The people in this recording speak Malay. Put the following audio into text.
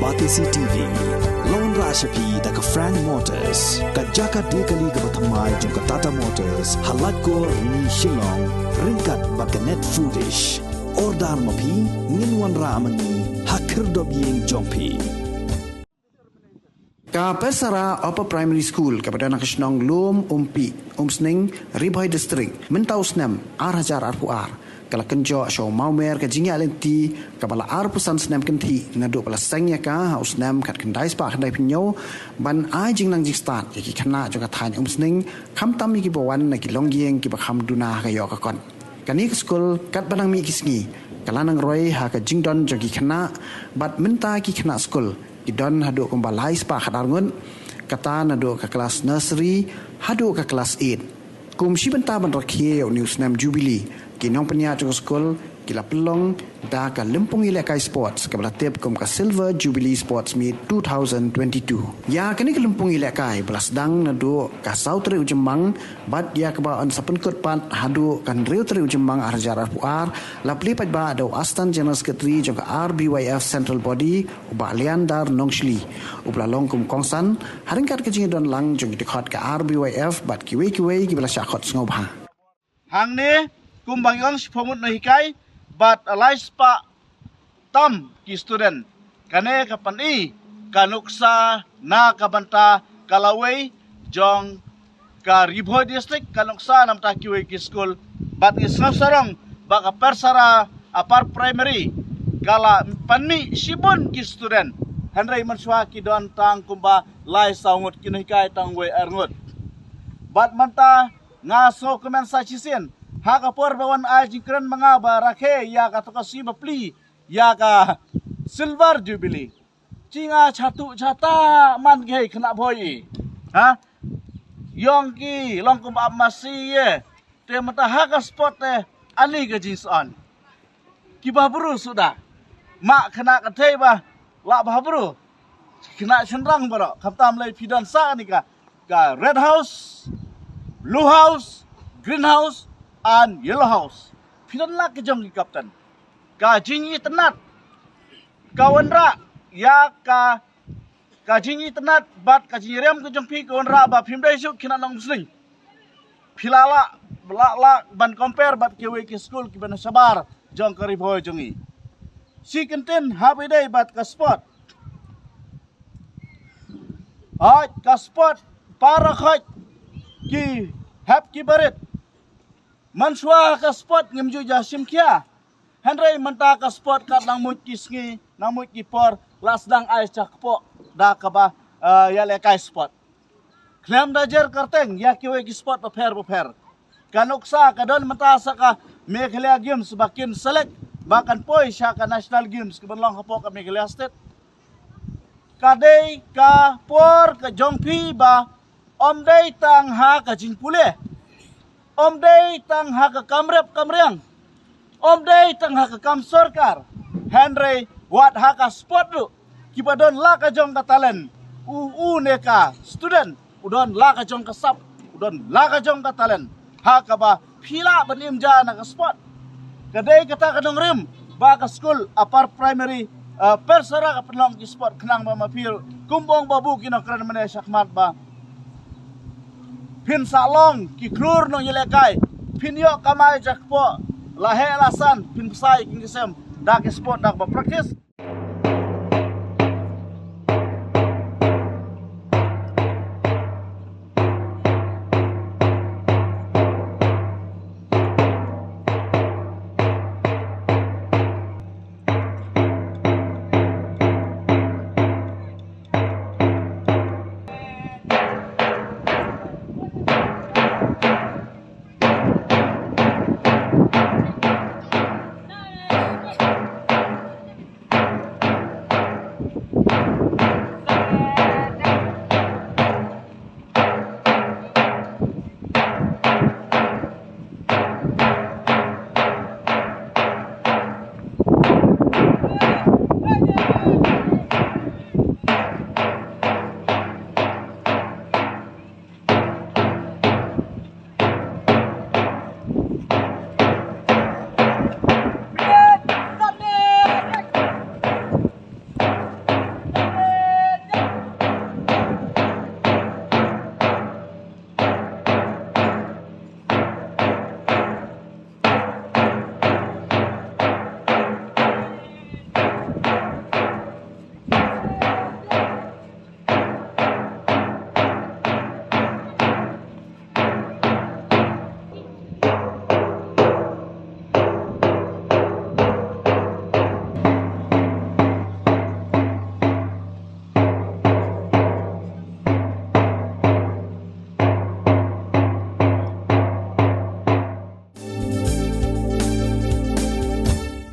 Batisi TV, Lone Rashapi da ka Frank Motors, ka Jaka Dekali ka Bathamai jong ka Tata Motors, Halatko ni Shillong, ringkat ba ka Net Foodish, Ordar Mapi, Ninwan Ramani, Hakir Dobyeng Jongpi. Ka Persara Upper Primary School kepada anak Kisnong Lom Umpi Umsning Ribhai District Mentaus Nem Arhajar Arpuar kala kenjo show Maumer ka jingi alenti kabala Arpusan Snem kenti ngadu pala sengnya ka haus nem kat kendai spa kendai pinyo ban ai jing nang jistat ki khana jo ka than umsning kham tam mi ki bawan na ki longgieng ki ba kham duna ka yo ka kon kani school kat banang mi kisngi kala nang roi ha ka jingdon jo ki khana bat menta ki khana school Idon haduk kumbalai spa khadarngun kata naduk ke kelas nursery haduk ke kelas 8 kum si benta ban rakhe news nam jubilee kinong penya chung school kila pelong da ka lempung ilekai sports ke belatip kum ka silver jubilee sports meet 2022 ya kini ke lempung ilekai belas dang naduk ka sautri ujemang bat ya ke ba on sapen kot pat haduk kan reutri ujemang arjar puar lapli pat ba do astan general secretary jong ka RBYF central body uba liandar nongshli ubla long kum kongsan haringkat ke jing don lang jong dikhot ka RBYF bat kiwe ki bela syakot ngobha hang ne kumbang yong sipomut no hikai but alais pa tam ki student kane kapan i kanuksa na kabanta kalaway jong ka Ribhoi district kanuksa namta kiwe ki school but isnang sarong baka Persara Upper Primary kala panmi sibon ki student handrai manswa ki don tang kumba lai saungut kinuhikai tang we arngut but manta ngaso komen sa chisin haka por bawan ajikran mga barakhe ya ka tokasi bapli ya ka silver jubilee cinga chatu chata man ge khna bhoi ha yong ki long kum amasi ye te mata haka spot te ani ge jinson ki babru sudah mak khna ka thei ba la babru khna chenrang baro khaptam lai pidon sa ni ka red house blue house green house and yellow house pidon la ke jong kapten ka jingi tenat kawanra ya ka jingi tenat bat ka jingi rem ke jong pi kawanra ba phimdai su khina nong sling philala la ban compare bat ke we ki school ki ban sabar jong ka Ribhoi jongi si kenten habe dai bat ka spot ai ka spot para khat ki hap ki baret manswa ka spot ngemju jasim kia handrai menta ka spot kat lang mut kisngi nang mut ki por lasdang ai chakpo da ka ba ya le kai spot klem da jer karteng ya kiwe ki spot pa pher kanuksa kadon menta sa ka Meghalaya games bakin select bakan poi sya ka national games ke banlong hapo ka Meghalaya state kadai ka por ka jongpi ba omdai tang ha ka jingpule omdai tang ha ka kamreang omdai tang ha ka kam sarkar handrai wat ha ka sport lu kibadon la ka jong ka talent u ne ka student udon la ka jong ka sap udon la ka jong ka talent ha ka ba phila banim ja na ka sport kadai kata kadong rim ba ka school Upper Primary Persara ka penlong ki sport khnang ba mapir kumbong babu kinokran mane sakmat ba pin salong ki klur no yelekai pin yo kamai jakpo lahe lasan pin sai kingisem dak sport dak ba practice